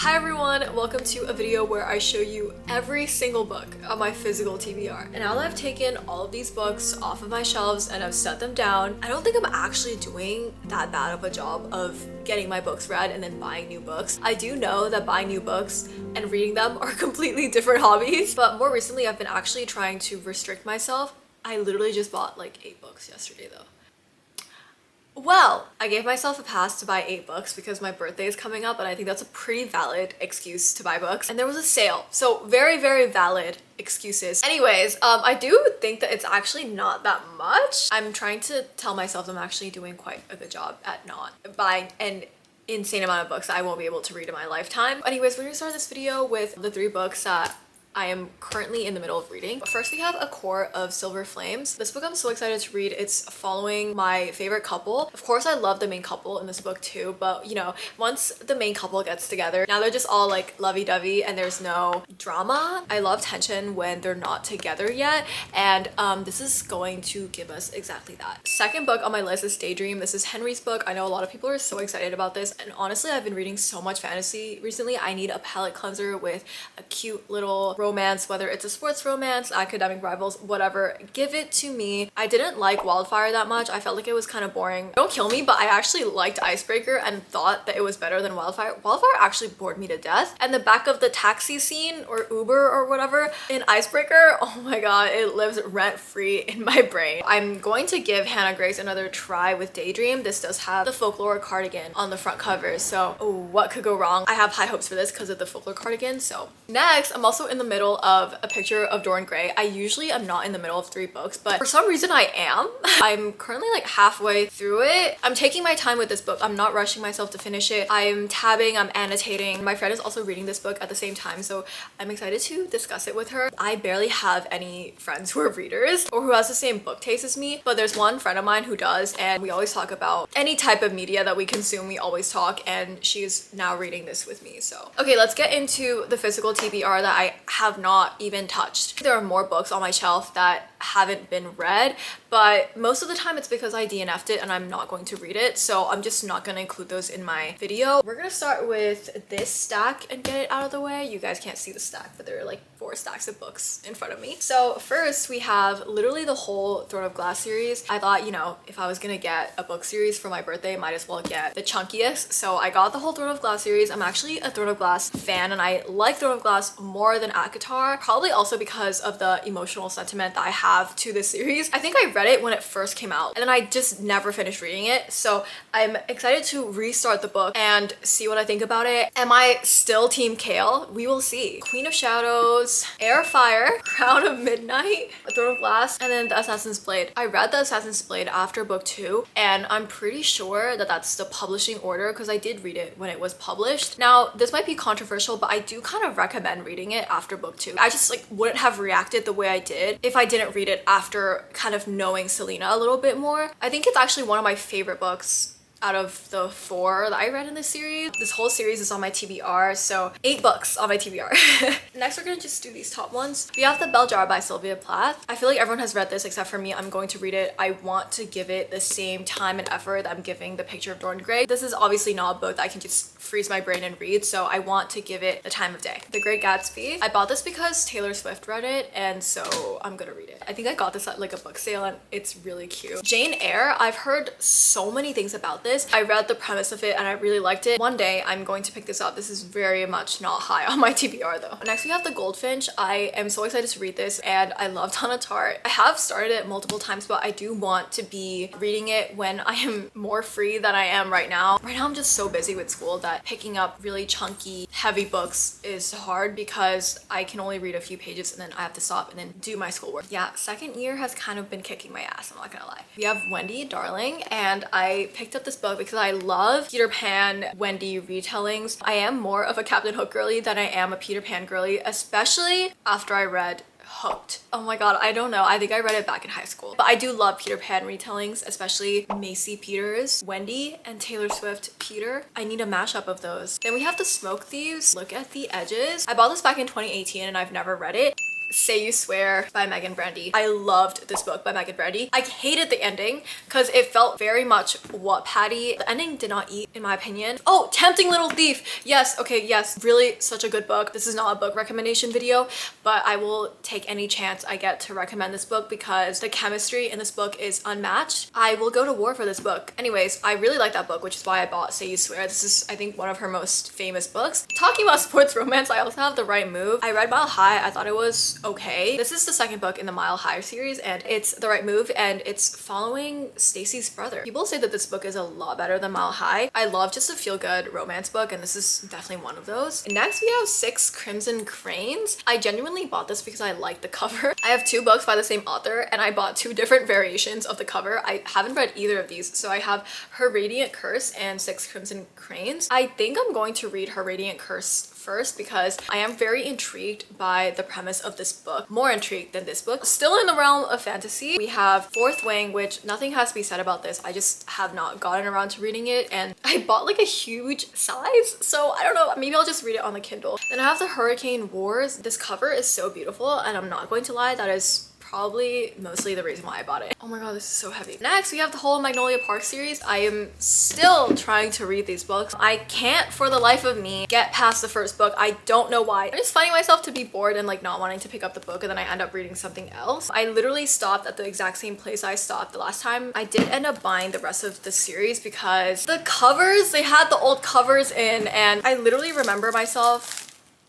Hi everyone, welcome to a video where I show you every single book on my physical TBR. And now that I've taken all of these books off of my shelves and I've set them down, I don't think I'm actually doing that bad of a job of getting my books read and then buying new books. I do know that buying new books and reading them are completely different hobbies, but more recently I've been actually trying to restrict myself. I literally just bought like 8 books yesterday though. Well, I gave myself a pass to buy 8 books because my birthday is coming up and I think that's a pretty valid excuse to buy books. And there was a sale, so very, very valid excuses. Anyways, I do think that it's actually not that much. I'm trying to tell myself I'm actually doing quite a good job at not buying an insane amount of books that I won't be able to read in my lifetime. Anyways, we're gonna start this video with the 3 books that I am currently in the middle of reading. But first we have A Core of Silver Flames. This book I'm so excited to read. It's following my favorite couple. Of course I love the main couple in this book too, but you know, once the main couple gets together, now they're just all like lovey-dovey and there's no drama. I love tension when they're not together yet, and this is going to give us exactly that. Second book on my list is Daydream. This is Henry's book. I know a lot of people are so excited about this, and honestly I've been reading so much fantasy recently. I need a palate cleanser with a cute little romance, whether it's a sports romance, academic rivals, whatever, give it to me. I didn't like Wildfire that much. I felt like it was kind of boring. Don't kill me, but I actually liked Icebreaker and thought that it was better than Wildfire. Wildfire actually bored me to death. And the back of the taxi scene or Uber or whatever in Icebreaker, oh my god, it lives rent-free in my brain. I'm going to give Hannah Grace another try with Daydream. This does have the folklore cardigan on the front cover, so what could go wrong? I have high hopes for this because of the folklore cardigan. So next, I'm also in the middle of A Picture of Dorian Gray. I usually am not in the middle of 3 books, but for some reason I am. I'm currently like halfway through it. I'm taking my time with this book. I'm not rushing myself to finish it. I'm tabbing, I'm annotating. My friend is also reading this book at the same time, so I'm excited to discuss it with her. I barely have any friends who are readers or who has the same book taste as me, but there's one friend of mine who does, and we always talk about any type of media that we consume. We always talk, and she's now reading this with me. So okay, let's get into the physical TBR that I have not even touched. There are more books on my shelf that haven't been read, but most of the time it's because I DNF'd it and I'm not going to read it, so I'm just not going to include those in my video. We're gonna start with this stack and get it out of the way. You guys can't see the stack, but there are like 4 stacks of books in front of me. So first we have literally the whole Throne of Glass series. I thought, you know, if I was gonna get a book series for my birthday, might as well get the chunkiest, so I got the whole Throne of Glass series. I'm actually a Throne of Glass fan and I like Throne of Glass more than ACOTAR, probably also because of the emotional sentiment that I have to this series. I think I read it when it first came out and then I just never finished reading it, so I'm excited to restart the book and see what I think about it. Am I still Team Kale? We will see. Queen of Shadows, Air Fire, Crown of Midnight, Throne of Glass, and then The Assassin's Blade. I read The Assassin's Blade after book 2 and I'm pretty sure that that's the publishing order because I did read it when it was published. Now this might be controversial, but I do kind of recommend reading it after book 2. I just like wouldn't have reacted the way I did if I didn't read it after kind of knowing Selena a little bit more. I think it's actually one of my favorite books out of the 4 that I read in this series. This whole series is on my TBR, so 8 books on my TBR. Next we're gonna just do these top ones. We have The Bell Jar by Sylvia Plath. I feel like everyone has read this except for me. I'm going to read it. I want to give it the same time and effort that I'm giving The Picture of Dorian Gray. This is obviously not a book that I can just freeze my brain and read, so I want to give it the time of day. The Great Gatsby. I bought this because Taylor Swift read it, and so I'm gonna read it. I think I got this at like a book sale and it's really cute. Jane Eyre. I've heard so many things about this. I read the premise of it and I really liked it. One day I'm going to pick this up. This is very much not high on my TBR though. Next we have The Goldfinch. I am so excited to read this and I love Donna Tartt. I have started it multiple times, but I do want to be reading it when I am more free than I am right now. Right now I'm just so busy with school that picking up really chunky, heavy books is hard because I can only read a few pages and then I have to stop and then do my schoolwork. Yeah, second year has kind of been kicking my ass, I'm not gonna lie. We have Wendy, Darling, and I picked up this book because I love Peter Pan Wendy retellings. I am more of a Captain Hook girly than I am a Peter Pan girly, especially after I read Hooked. Oh my god, I don't know. I think I read it back in high school. But I do love Peter Pan retellings, especially Macy Peters, Wendy, and Taylor Swift Peter. I need a mashup of those. Then we have The Smoke Thieves. Look at the edges. I bought this back in 2018 and I've never read it. Say You Swear by Megan Brandy. I loved this book by Megan Brandy. I hated the ending because it felt very much Wattpad-y. The ending did not eat, in my opinion. Oh, Tempting Little Thief. Yes, okay, yes, really such a good book. This is not a book recommendation video, but I will take any chance I get to recommend this book because the chemistry in this book is unmatched. I will go to war for this book. Anyways, I really like that book, which is why I bought Say You Swear. This is, I think, one of her most famous books. Talking about sports romance, I also have The Right Move. I read Mile High. I thought it was okay. This is the second book in the Mile High series, and it's The Right Move, and it's following Stacy's brother. People say that this book is a lot better than Mile High. I love just a feel-good romance book, and this is definitely one of those. Next, we have Six Crimson Cranes. I genuinely bought this because I like the cover. I have two books by the same author, and I bought two different variations of the cover. I haven't read either of these, so I have Her Radiant Curse and Six Crimson Cranes. I think I'm going to read Her Radiant Curse first because I am very intrigued by the premise of this book, more intrigued than this book. Still in the realm of fantasy, we have Fourth Wing, which nothing has to be said about this. I just have not gotten around to reading it, and I bought like a huge size, so I don't know, maybe I'll just read it on the Kindle. Then I have The Hurricane Wars. This cover is so beautiful, and I'm not going to lie, that is probably mostly the reason why I bought it. Oh my god, this is so heavy. Next, we have the whole Magnolia Park series. I am still trying to read these books. I can't for the life of me get past the first book. I don't know why. I'm just finding myself to be bored and like not wanting to pick up the book, and then I end up reading something else. I literally stopped at the exact same place I stopped the last time. I did end up buying the rest of the series because the covers, they had the old covers in, and I literally remember myself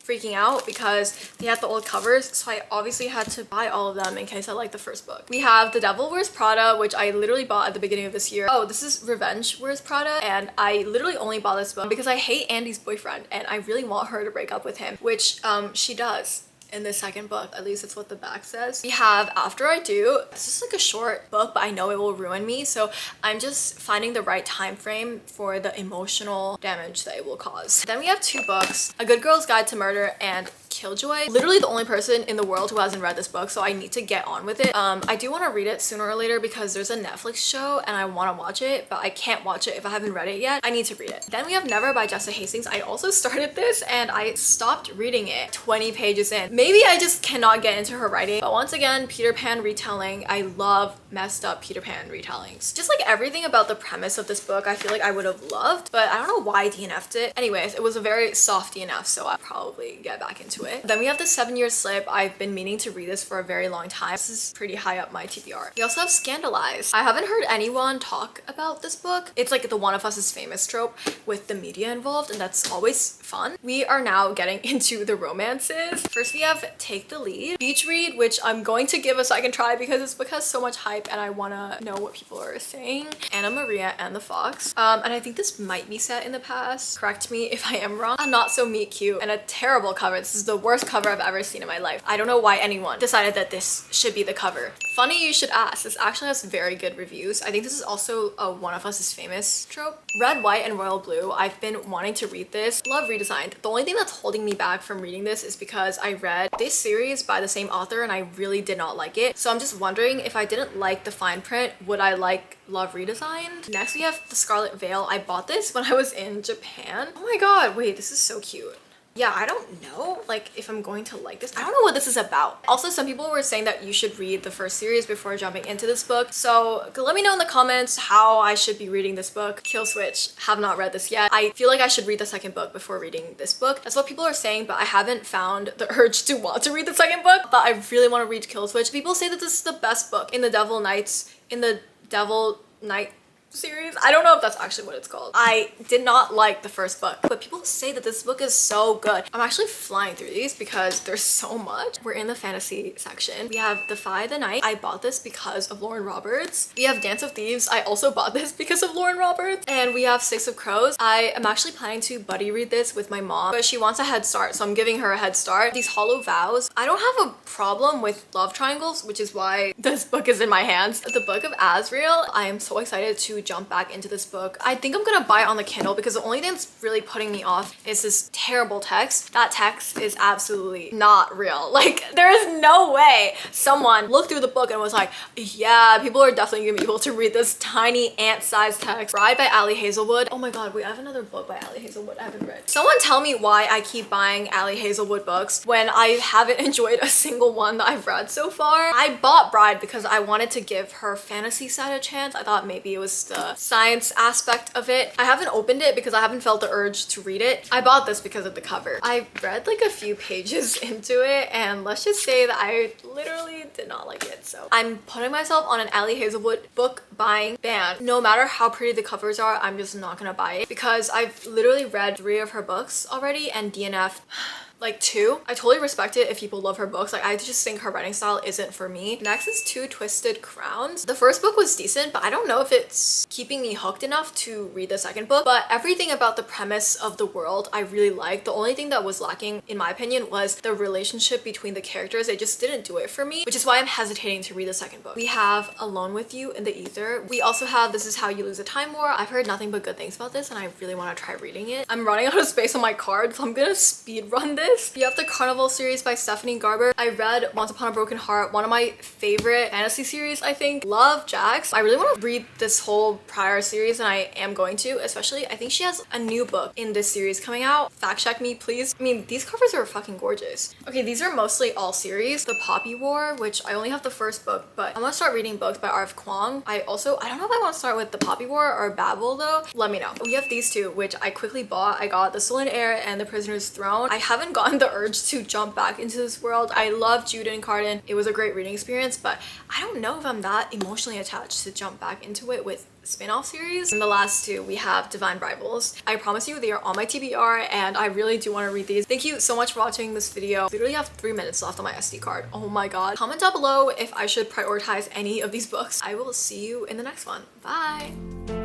freaking out because they had the old covers, so I obviously had to buy all of them in case I liked the first book. We have The Devil Wears Prada, which I literally bought at the beginning of this year. Oh, this is Revenge Wears Prada, and I literally only bought this book because I hate Andy's boyfriend and I really want her to break up with him, which she does in the second book. At least it's what the back says. We have After I Do. This is like a short book, but I know it will ruin me, so I'm just finding the right time frame for the emotional damage that it will cause. Then we have two books, A Good Girl's Guide to Murder and Killjoy. Literally the only person in the world who hasn't read this book, so I need to get on with it. I do want to read it sooner or later because there's a Netflix show and I want to watch it, but I can't watch it if I haven't read it yet. I need to read it. Then we have Never by Jessa Hastings. I also started this and I stopped reading it 20 pages in. Maybe I just cannot get into her writing, but once again, Peter Pan retelling. I love messed up Peter Pan retellings. Just like everything about the premise of this book, I feel like I would have loved, but I don't know why I DNF'd it. Anyways, it was a very soft DNF, so I'll probably get back into it. Then we have The 7-Year Slip. I've been meaning to read this for a very long time. This is pretty high up my TBR. We also have Scandalized. I haven't heard anyone talk about this book. It's like the One of Us is Famous trope with the media involved, and that's always fun. We are now getting into the romances. First, we have Take the Lead, Beach Read, which I'm going to give a second try because this book has so much hype and I want to know what people are saying. Anna Maria and the Fox. And I think this might be set in the past. Correct me if I am wrong. A not so meet cute and a terrible cover. This is the worst cover I've ever seen in my life. I don't know why anyone decided that this should be the cover. Funny you should ask. This actually has very good reviews. I think this is also a One of Us is Famous trope. Red, White, and Royal Blue. I've been wanting to read this. Love redesigned. The only thing that's holding me back from reading this is because I read this series by the same author and I really did not like it. So I'm just wondering, if I didn't like the fine print, would I like Love Redesigned? Next we have The Scarlet Veil. I bought this when I was in Japan. Oh my god, wait, this is so cute. Yeah, I don't know like if I'm going to like this. I don't know what this is about. Also, some people were saying that you should read the first series before jumping into this book. So let me know in the comments how I should be reading this book. Kill Switch, have not read this yet. I feel like I should read the second book before reading this book. That's what people are saying, but I haven't found the urge to want to read the second book. But I really want to read Kill Switch. People say that this is the best book in the Devil Knight series. I don't know if that's actually what it's called. I did not like the first book, but people say that this book is so good. I'm actually flying through these because there's so much. We're in the fantasy section. We have Defy the Night. I bought this because of Lauren Roberts. We have Dance of Thieves. I also bought this because of Lauren Roberts. And we have Six of Crows. I am actually planning to buddy read this with my mom, but she wants a head start, so I'm giving her a head start. These Hollow Vows. I don't have a problem with love triangles, which is why this book is in my hands. The Book of Azrael. I am so excited to jump back into this book. I think I'm gonna buy it on the Kindle because the only thing that's really putting me off is this terrible text. That text is absolutely not real. Like, there is no way someone looked through the book and was like, yeah, people are definitely gonna be able to read this tiny ant-sized text. Bride by Ali Hazelwood. Oh my god, wait, I have another book by Ali Hazelwood I haven't read. Someone tell me why I keep buying Ali Hazelwood books when I haven't enjoyed a single one that I've read so far. I bought Bride because I wanted to give her fantasy side a chance. I thought maybe it was the science aspect of it. I haven't opened it because I haven't felt the urge to read it. I bought this because of the cover. I read like a few pages into it and let's just say that I literally did not like it. So I'm putting myself on an Ali Hazelwood book buying ban. No matter how pretty the covers are, I'm just not gonna buy it because I've literally read 3 of her books already and DNF like 2. I totally respect it if people love her books. Like, I just think her writing style isn't for me. Next is Two Twisted Crowns. The first book was decent, but I don't know if it's keeping me hooked enough to read the second book. But everything about the premise of the world I really liked. The only thing that was lacking, in my opinion, was the relationship between the characters. They just didn't do it for me, which is why I'm hesitating to read the second book. We have Alone with You in the Ether. We also have This Is How You Lose a Time War. I've heard nothing but good things about this and I really want to try reading it. I'm running out of space on my card, so I'm gonna speed run this. You have the Carnival series by Stephanie Garber. I read Once Upon a Broken Heart, one of my favorite fantasy series, I think. Love Jax. I really want to read this whole prior series and I am going to, especially I think she has a new book in this series coming out. Fact check me, please. I mean, these covers are fucking gorgeous. Okay, these are mostly all series. The Poppy War, which I only have the first book, but I'm gonna start reading books by R.F. Kuang. I don't know if I want to start with The Poppy War or Babel though. Let me know. We have these two, which I quickly bought. I got The Stolen Heir and The Prisoner's Throne. I haven't gotten the urge to jump back into this world. I love Jude and Carden. It was a great reading experience, but I don't know if I'm that emotionally attached to jump back into it with spin-off series. And the last 2, we have Divine Rivals. I promise you they are on my TBR and I really do want to read these. Thank you so much for watching this video. I literally have 3 minutes left on my SD card. Oh my god. Comment down below if I should prioritize any of these books. I will see you in the next one. Bye!